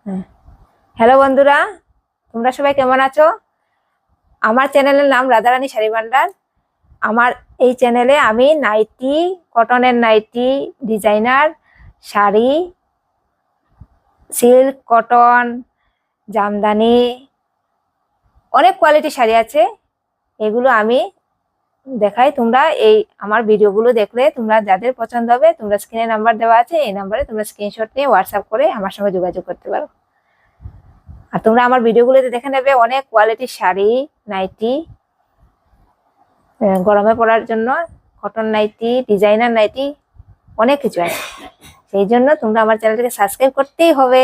হ্যাঁ। হ্যালো বন্ধুরা, তোমরা সবাই কেমন আছো? আমার চ্যানেলের নাম রাধারানী শাড়ি ভান্ডার। আমার এই চ্যানেলে আমি নাইটি, কটনের nighty, designer sari, silk, cotton, jamdani, অনেক কোয়ালিটি শাড়ি আছে, এগুলো আমি দেখাই। তোমরা এই আমার ভিডিওগুলো দেখলে তোমরা যাদের পছন্দ হবে, তোমরা স্ক্রিনে নাম্বার দেওয়া আছে, এই নাম্বারে তোমরা স্ক্রিনশট নিয়ে হোয়াটসঅ্যাপ করে আমার সঙ্গে যোগাযোগ করতে পারো। আর তোমরা আমার ভিডিওগুলোতে দেখে নেবে অনেক কোয়ালিটির শাড়ি, নাইটি, গরমে পরার জন্য কটন নাইটি, ডিজাইনার নাইটি, অনেক কিছু আছে। সেই জন্য তোমরা আমার চ্যানেলটাকে সাবস্ক্রাইব করতেই হবে।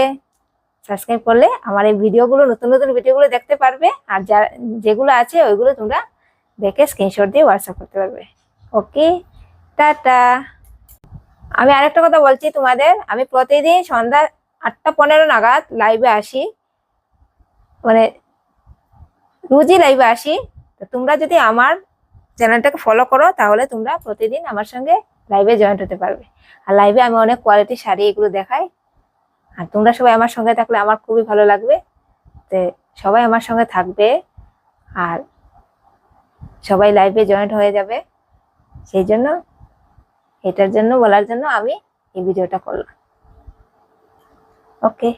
সাবস্ক্রাইব করলে আমার এই ভিডিওগুলো, নতুন নতুন ভিডিওগুলো দেখতে পারবে। আর যা যেগুলো আছে ওইগুলো তোমরা দেখে স্ক্রিনশট দিয়ে হোয়াটসঅ্যাপ করতে পারবে। ওকে, টাটা। আমি আরেকটা কথা বলছি তোমাদের, আমি প্রতিদিন সন্ধ্যা 8:15 নাগাদ লাইভে আসি, মানে রোজই লাইভে আসি। তো তোমরা যদি আমার চ্যানেলটাকে ফলো করো তাহলে তোমরা প্রতিদিন আমার সঙ্গে লাইভে জয়েন্ট হতে পারবে। আর লাইভে আমি অনেক কোয়ালিটি শাড়ি এগুলো দেখাই। আর তোমরা সবাই আমার সঙ্গে থাকলে আমার খুবই ভালো লাগবে। তো সবাই আমার সঙ্গে থাকবে আর সবাই লাইভে জয়েন্ট হয়ে যাবে। সেই জন্য এটার জন্য বলার জন্য আমি এই ভিডিওটা করলাম। ওকে।